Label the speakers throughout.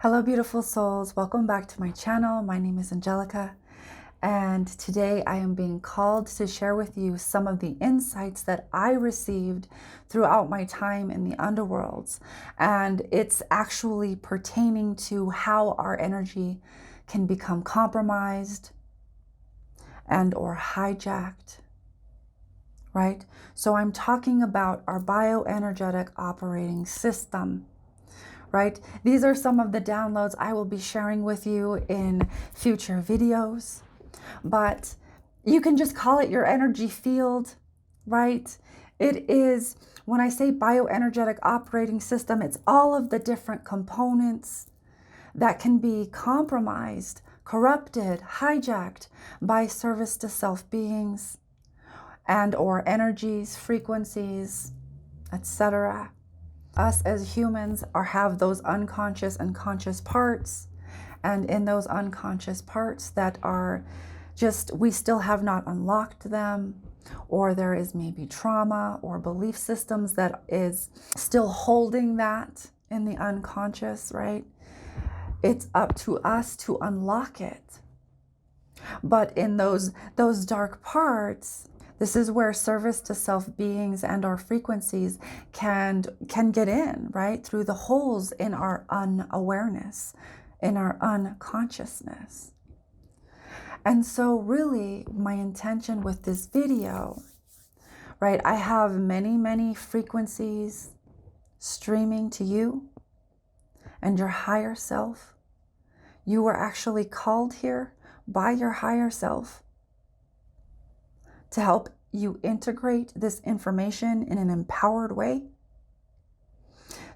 Speaker 1: Hello, beautiful souls. Welcome back to my channel. My name is Angelica, and today I am being called to share with you some of the insights that I received throughout my time in the underworlds. And it's actually pertaining to how our energy can become compromised and or hijacked, right? So I'm talking about our bioenergetic operating system. Right? These are some of the downloads I will be sharing with you in future videos, but you can just call it your energy field, right? It is, when I say bioenergetic operating system, it's all of the different components that can be compromised, corrupted, hijacked by service to self beings and or energies, frequencies, etc. Us as humans have those unconscious and conscious parts, and in those unconscious parts that are just, we still have not unlocked them, or there is maybe trauma or belief systems that is still holding that in the unconscious, right? It's up to us to unlock it. But in those dark parts, this is where service to self beings and our frequencies can get in, right? Through the holes in our unawareness, in our unconsciousness. And so really my intention with this video, right? I have many frequencies streaming to you and your higher self. You were actually called here by your higher self to help you integrate this information in an empowered way.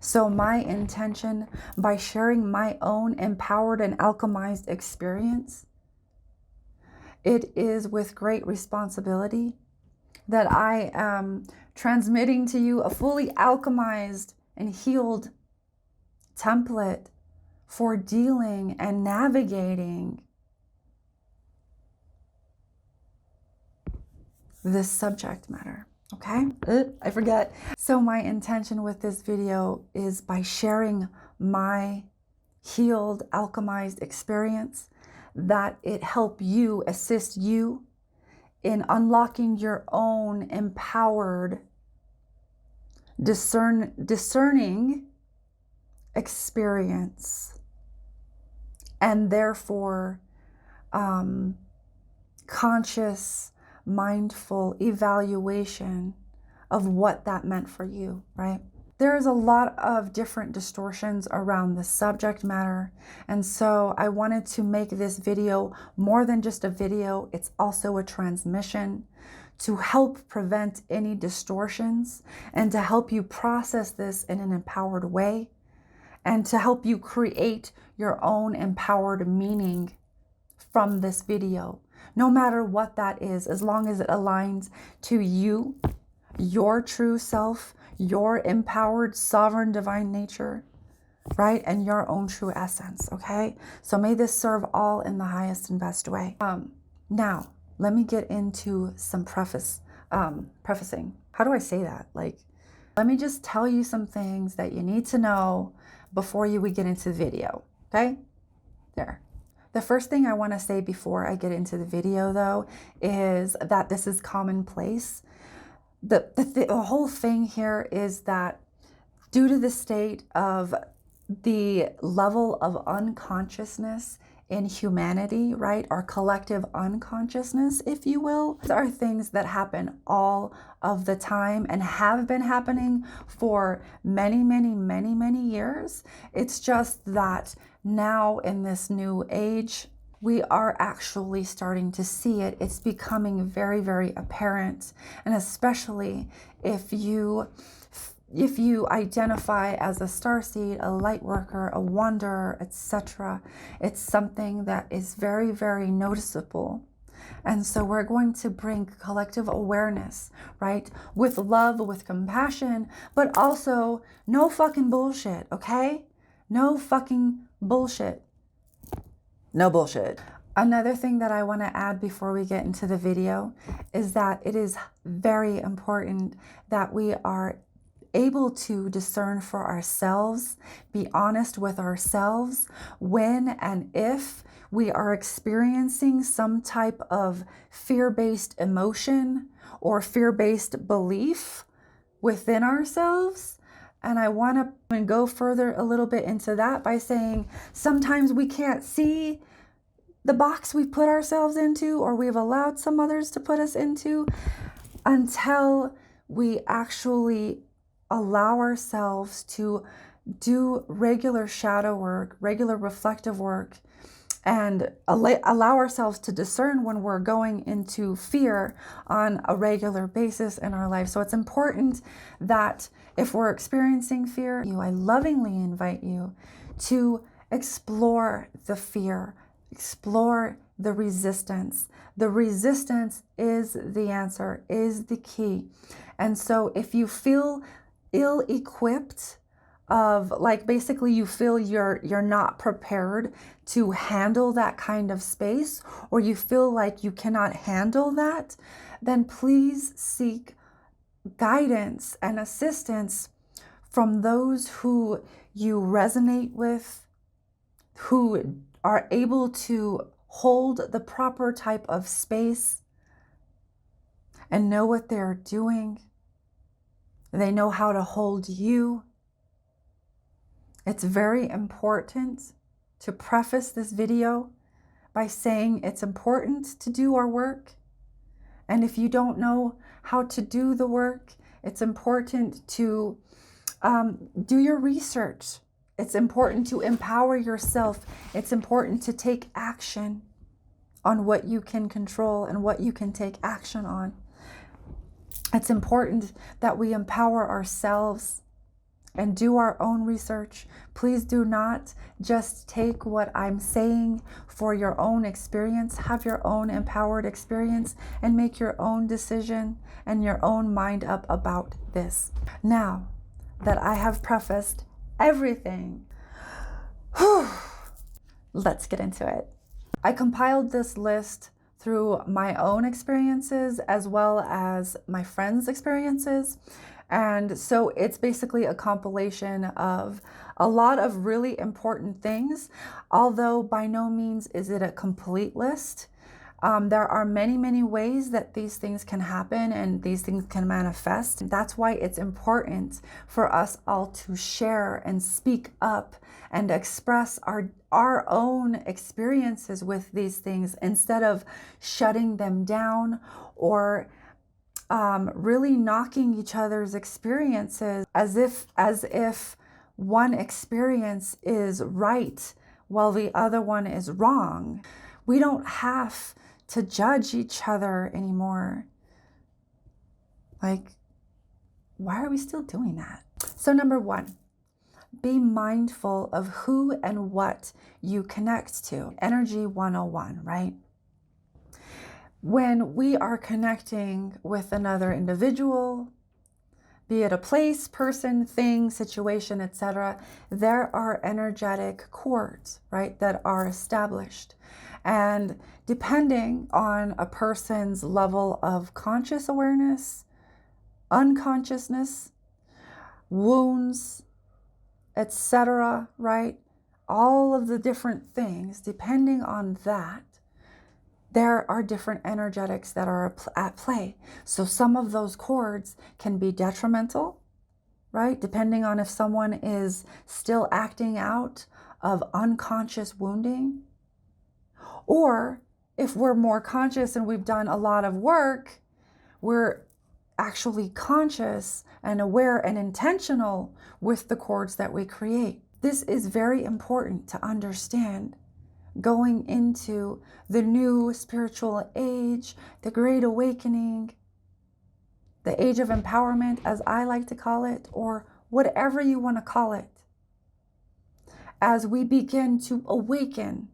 Speaker 1: So my intention by sharing my own empowered and alchemized experience, it is with great responsibility that I am transmitting to you a fully alchemized and healed template for dealing and navigating this subject matter. Okay, I forget. So my intention with this video is, by sharing my healed, alchemized experience, that it help you, assist you in unlocking your own empowered, discerning experience, and therefore conscious, mindful evaluation of what that meant for you, right? There is a lot of different distortions around the subject matter. And so I wanted to make this video more than just a video. It's also a transmission to help prevent any distortions and to help you process this in an empowered way, and to help you create your own empowered meaning from this video. No matter what that is, as long as it aligns to you, your true self, your empowered, sovereign, divine nature, right? And your own true essence, okay? So may this serve all in the highest and best way. Now, let me get into some prefacing. How do I say that? Like, let me just tell you some things that you need to know before we get into the video, okay? There. The first thing I want to say before I get into the video, though, is that this is commonplace. The whole thing here is that due to the state of the level of unconsciousness in humanity, right? Our collective unconsciousness, if you will, are things that happen all of the time and have been happening for many years. It's just that now in this new age, we are actually starting to see it. It's becoming very apparent. And especially if you identify as a starseed, a light worker, a wanderer, etc., it's something that is very noticeable. And so we're going to bring collective awareness, right? With love, with compassion, but also no fucking bullshit, okay? No fucking bullshit. No bullshit. Another thing that I want to add before we get into the video is that it is very important that we are able to discern for ourselves, be honest with ourselves when and if we are experiencing some type of fear-based emotion or fear-based belief within ourselves. And I want to go further a little bit into that by saying sometimes we can't see the box we've put ourselves into, or we've allowed some others to put us into, until we actually allow ourselves to do regular shadow work, regular reflective work, and allow ourselves to discern when we're going into fear on a regular basis in our life. So it's important that if we're experiencing fear, I lovingly invite you to explore the fear, explore the resistance. The resistance is the answer, is the key. And so if you feel ill-equipped, of like basically you feel you're not prepared to handle that kind of space, or you feel like you cannot handle that, then please seek guidance and assistance from those who you resonate with, who are able to hold the proper type of space and know what they're doing. They know how to hold you. It's very important to preface this video by saying it's important to do our work. And if you don't know how to do the work, it's important to do your research. It's important to empower yourself. It's important to take action on what you can control and what you can take action on. It's important that we empower ourselves and do our own research. Please do not just take what I'm saying for your own experience. Have your own empowered experience and make your own decision and your own mind up about this. Now that I have prefaced everything, let's get into it. I compiled this list through my own experiences as well as my friends' experiences. And so it's basically a compilation of a lot of really important things, although by no means is it a complete list. There are many, many ways that these things can happen and these things can manifest. And that's why it's important for us all to share and speak up and express our own experiences with these things instead of shutting them down or really knocking each other's experiences as if one experience is right while the other one is wrong. We don't have to judge each other anymore. Like, why are we still doing that? So number one, be mindful of who and what you connect to. Energy 101, right? When we are connecting with another individual, be it a place, person, thing, situation, etc., there are energetic cords, right, that are established. And depending on a person's level of conscious awareness, unconsciousness, wounds, etc., right, all of the different things, depending on that, there are different energetics that are at play. So some of those cords can be detrimental, right? Depending on if someone is still acting out of unconscious wounding, or if we're more conscious and we've done a lot of work, we're actually conscious and aware and intentional with the cords that we create. This is very important to understand going into the new spiritual age, the Great Awakening, the Age of Empowerment, as I like to call it, or whatever you want to call it. As we begin to awaken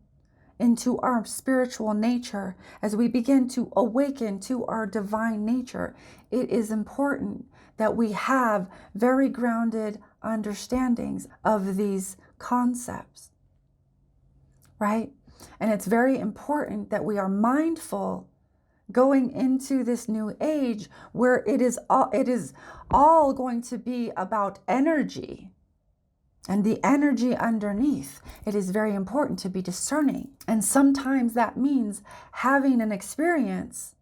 Speaker 1: into our spiritual nature, as we begin to awaken to our divine nature, it is important that we have very grounded understandings of these concepts. Right? And it's very important that we are mindful going into this new age where it is all going to be about energy and the energy underneath. It is very important to be discerning. And sometimes that means having an experience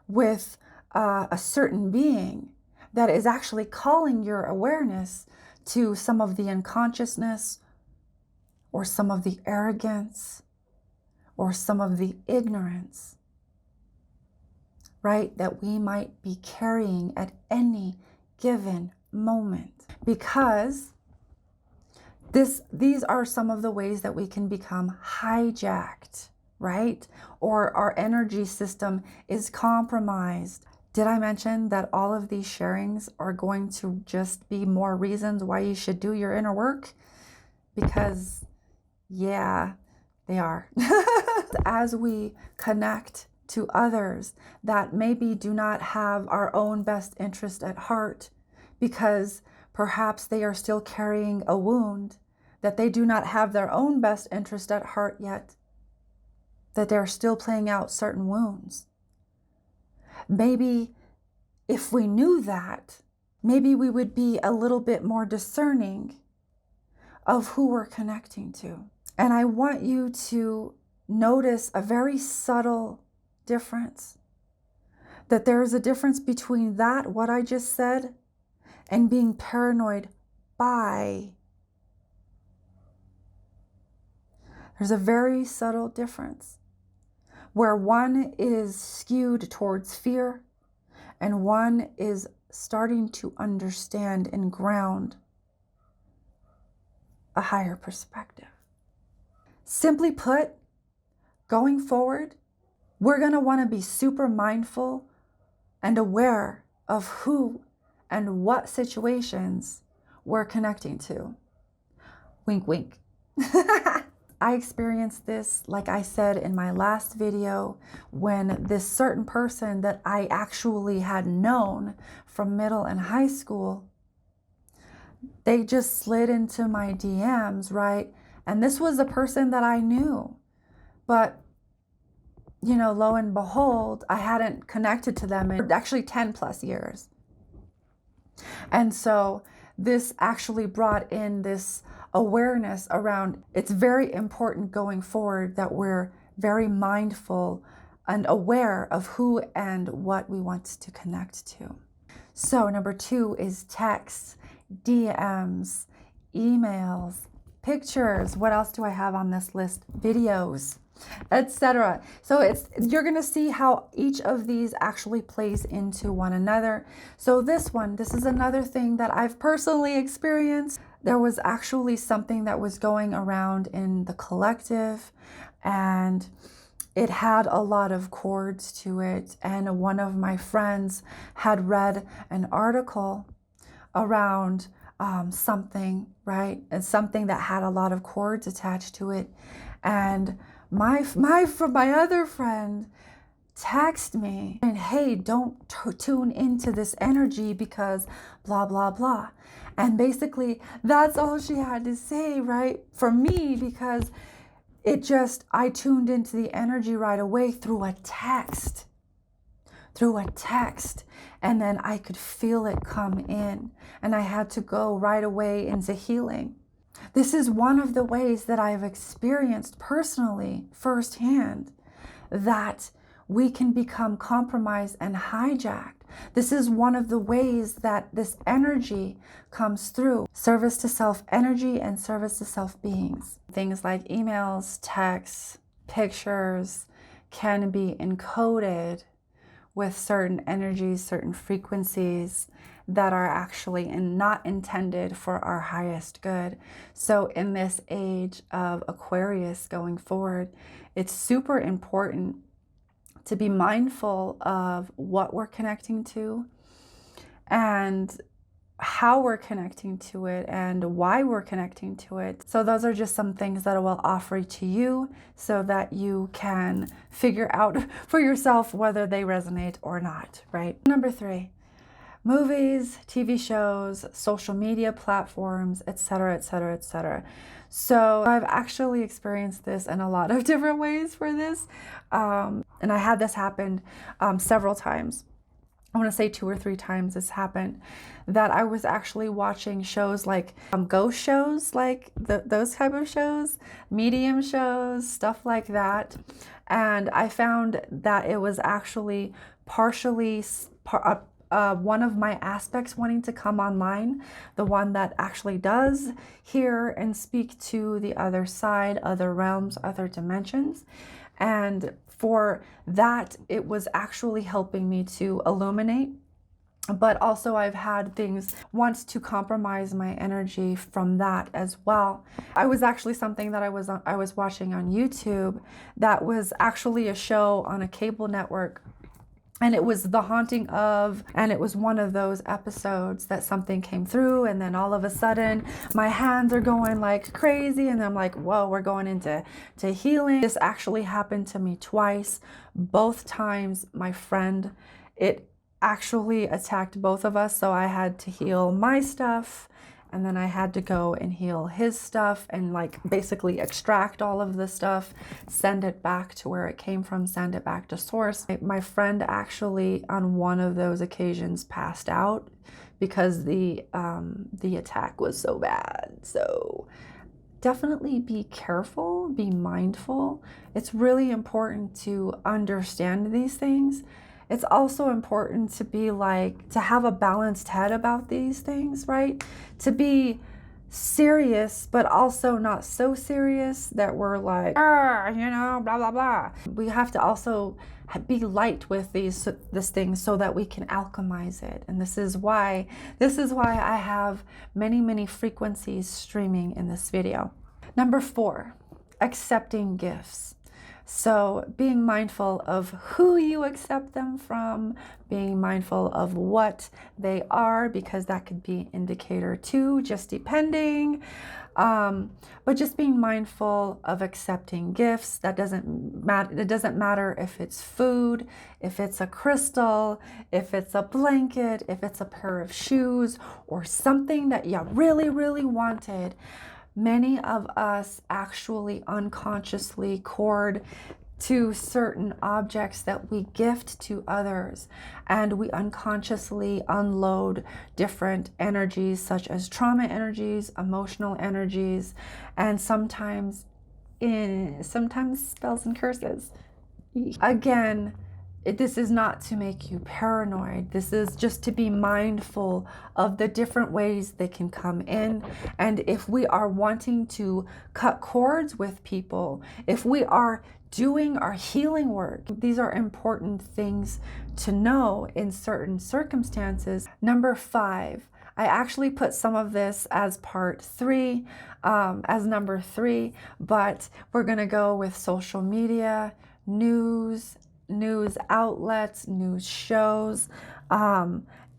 Speaker 1: with a certain being that is actually calling your awareness to some of the unconsciousness or some of the arrogance or some of the ignorance, right, that we might be carrying at any given moment. Because these are some of the ways that we can become hijacked, right? Or our energy system is compromised. Did I mention that all of these sharings are going to just be more reasons why you should do your inner work? Because, yeah, they are. As we connect to others that maybe do not have our own best interest at heart, because perhaps they are still carrying a wound, that they do not have their own best interest at heart yet, that they're still playing out certain wounds. Maybe if we knew that, maybe we would be a little bit more discerning of who we're connecting to. And I want you to notice a very subtle difference, that there is a difference between that, what I just said, and being paranoid by. There's a very subtle difference where one is skewed towards fear and one is starting to understand and ground a higher perspective. Simply put, going forward, we're going to want to be super mindful and aware of who and what situations we're connecting to. Wink, wink. I experienced this, like I said in my last video, when this certain person that I actually had known from middle and high school, they just slid into my DMs, right? And this was a person that I knew, but you know, lo and behold, I hadn't connected to them in actually 10 plus years. And so this actually brought in this awareness around, it's very important going forward that we're very mindful and aware of who and what we want to connect to. So number 2 is texts, DMs, emails, pictures. What else do I have on this list? Videos, etc. So you're going to see how each of these actually plays into one another. So this is another thing that I've personally experienced. There was actually something that was going around in the collective, and it had a lot of chords to it. And one of my friends had read an article around something, right? And something that had a lot of chords attached to it. And my other friend texted me and, hey, don't tune into this energy because blah, blah, blah. And basically that's all she had to say, right? For me, because I tuned into the energy right away through a text. And then I could feel it come in, and I had to go right away into healing. This is one of the ways that I've experienced personally, firsthand, that we can become compromised and hijacked. This is one of the ways that this energy comes through. Service to self energy and service to self beings. Things like emails, texts, pictures can be encoded with certain energies, certain frequencies that are actually not intended for our highest good. So in this age of Aquarius going forward, it's super important to be mindful of what we're connecting to and how we're connecting to it and why we're connecting to it. So those are just some things that I will offer to you so that you can figure out for yourself whether they resonate or not, right? Number 3, movies, TV shows, social media platforms, etc., etc., etc. So I've actually experienced this in a lot of different ways for this. And I had this happen several times. I want to say 2 or 3 times this happened, that I was actually watching shows like ghost shows, like those type of shows, medium shows, stuff like that. And I found that it was actually partially one of my aspects wanting to come online, the one that actually does hear and speak to the other side, other realms, other dimensions. And for that, it was actually helping me to illuminate. But also I've had things want to compromise my energy from that as well. I was actually something that I was watching on YouTube that was actually a show on a cable network. And it was The Haunting of, and it was one of those episodes that something came through, and then all of a sudden my hands are going like crazy, and I'm like, whoa, we're going into healing. This actually happened to me twice. Both times, my friend, it actually attacked both of us, so I had to heal my stuff, and then I had to go and heal his stuff and like basically extract all of the stuff, send it back to where it came from, send it back to source. My friend actually on one of those occasions passed out because the attack was so bad. So definitely be careful, be mindful. It's really important to understand these things. It's also important to be like, to have a balanced head about these things, right? To be serious, but also not so serious that we're like, blah, blah, blah. We have to also be light with this thing so that we can alchemize it. And this is why I have many, many frequencies streaming in this video. Number 4, accepting gifts. So being mindful of who you accept them from, being mindful of what they are, because that could be an indicator too, just depending. But just being mindful of accepting gifts. That doesn't matter. It doesn't matter if it's food, if it's a crystal, if it's a blanket, if it's a pair of shoes, or something that you really, really wanted. Many of us actually unconsciously cord to certain objects that we gift to others, and we unconsciously unload different energies such as trauma energies, emotional energies, and sometimes spells and curses. Again, this is not to make you paranoid. This is just to be mindful of the different ways they can come in. And if we are wanting to cut cords with people, if we are doing our healing work, these are important things to know in certain circumstances. Number 5, I actually put some of this as part 3, as number 3, but we're going to go with social media, news outlets, news shows,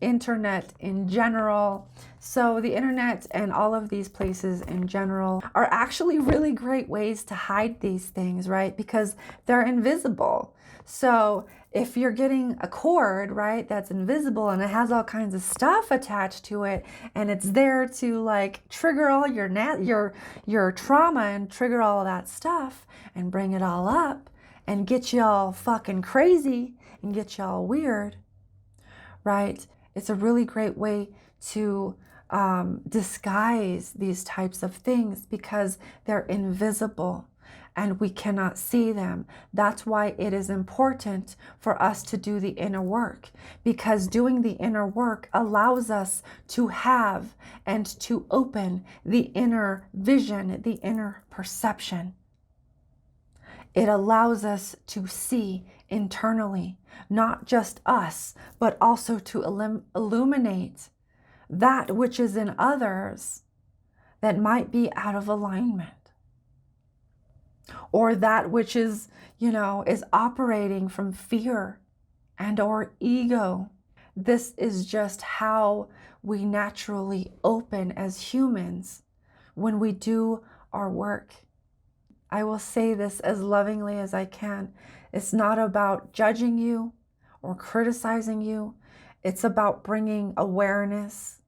Speaker 1: internet in general. So the internet and all of these places in general are actually really great ways to hide these things, right? Because they're invisible. So if you're getting a cord, right, that's invisible and it has all kinds of stuff attached to it, and it's there to like trigger all your trauma and trigger all of that stuff and bring it all up and get you all fucking crazy and get you all weird, right? It's a really great way to disguise these types of things because they're invisible and we cannot see them. That's why it is important for us to do the inner work, because doing the inner work allows us to have and to open the inner vision, the inner perception. It allows us to see internally, not just us, but also to illuminate that which is in others that might be out of alignment, or that which is, is operating from fear and or ego. This is just how we naturally open as humans when we do our work. I will say this as lovingly as I can. It's not about judging you or criticizing you. It's about bringing awareness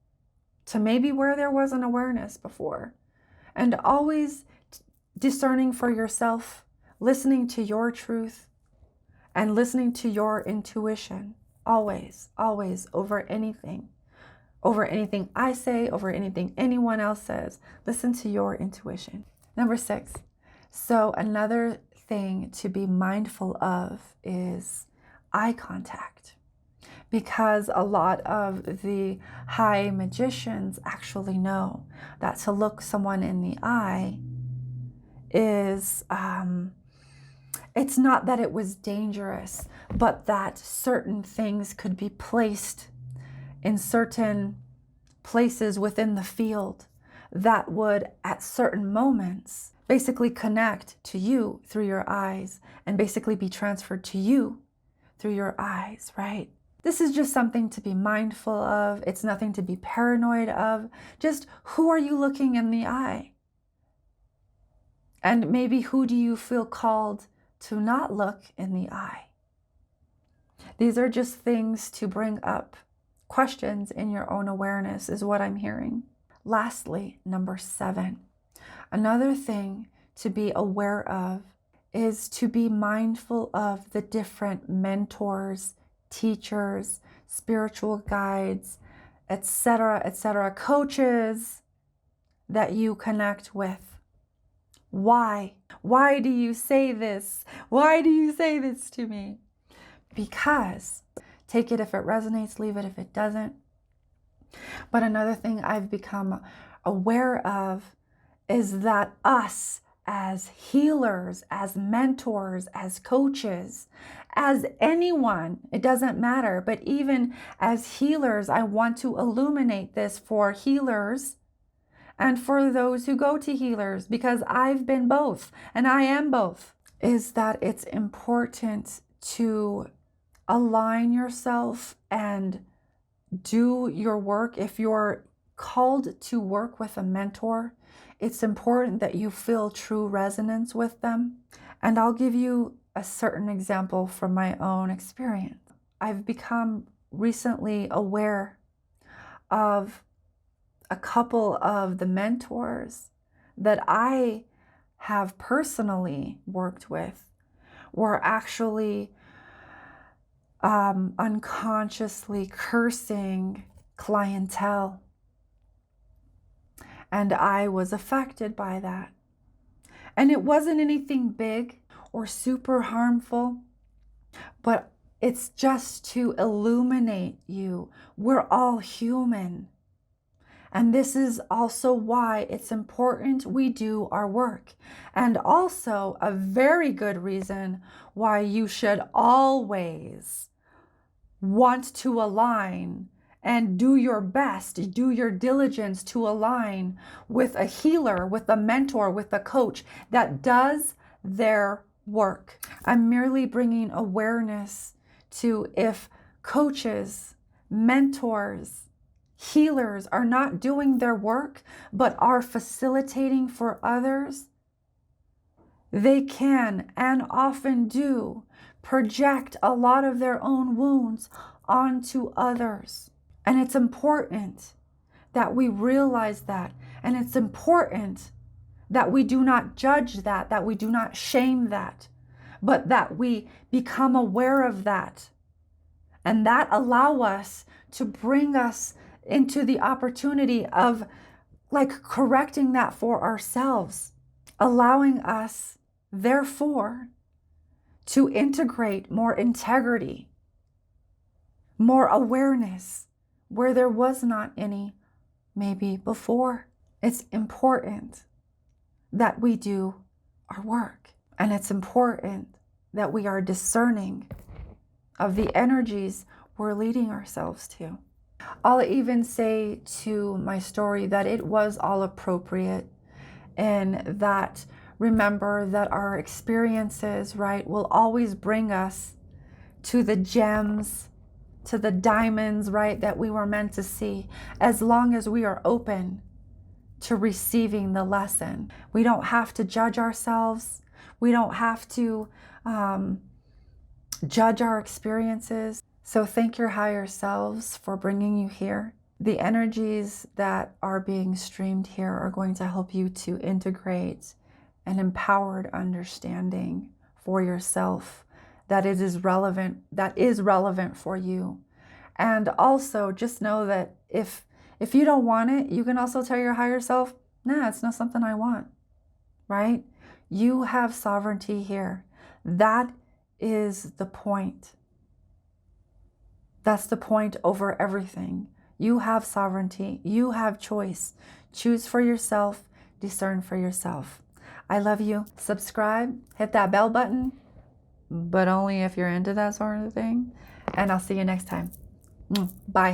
Speaker 1: to maybe where there wasn't awareness before. And always discerning for yourself, listening to your truth, and listening to your intuition. Always, always, over anything. Over anything I say, over anything anyone else says. Listen to your intuition. Number 6. So another thing to be mindful of is eye contact. Because a lot of the high magicians actually know that to look someone in the eye is, it's not that it was dangerous, but that certain things could be placed in certain places within the field that would, at certain moments, basically connect to you through your eyes and basically be transferred to you through your eyes, right? This is just something to be mindful of. It's nothing to be paranoid of. Just who are you looking in the eye? And maybe who do you feel called to not look in the eye? These are just things to bring up questions in your own awareness, is what I'm hearing. Lastly, number 7. Another thing to be aware of is to be mindful of the different mentors, teachers, spiritual guides, etc., coaches that you connect with. Why? Why do you say this? Why do you say this to me? Because take it if it resonates, leave it if it doesn't. But another thing I've become aware of is that us as healers, as mentors, as coaches, as anyone, it doesn't matter, but even as healers, I want to illuminate this for healers and for those who go to healers, because I've been both and I am both, is that it's important to align yourself and do your work. If you're called to work with a mentor, it's important that you feel true resonance with them. And I'll give you a certain example from my own experience. I've become recently aware of a couple of the mentors that I have personally worked with were actually unconsciously cursing clientele. And I was affected by that. And it wasn't anything big or super harmful, but it's just to illuminate you. We're all human. And this is also why it's important we do our work. And also a very good reason why you should always want to align and do your best, do your diligence to align with a healer, with a mentor, with a coach that does their work. I'm merely bringing awareness to if coaches, mentors, healers are not doing their work, but are facilitating for others, they can and often do project a lot of their own wounds onto others. And it's important that we realize that. And it's important that we do not judge that we do not shame that, but that we become aware of that. And that allow us to bring us into the opportunity of correcting that for ourselves, allowing us, therefore, to integrate more integrity, more awareness, where there was not any maybe before. It's important that we do our work. And it's important that we are discerning of the energies we're leading ourselves to. I'll even say to my story that it was all appropriate, and that remember that our experiences, right, will always bring us to the gems, to the diamonds, right, that we were meant to see, as long as we are open to receiving the lesson. We don't have to judge ourselves. We don't have to judge our experiences. So thank your higher selves for bringing you here. The energies that are being streamed here are going to help you to integrate an empowered understanding for yourself that it is relevant, that is relevant for you. And also just know that if you don't want it, you can also tell your higher self, nah, it's not something I want, right? You have sovereignty here. That is the point. That's the point over everything. You have sovereignty. You have choice. Choose for yourself. Discern for yourself. I love you. Subscribe. Hit that bell button. But only if you're into that sort of thing. And I'll see you next time. Bye.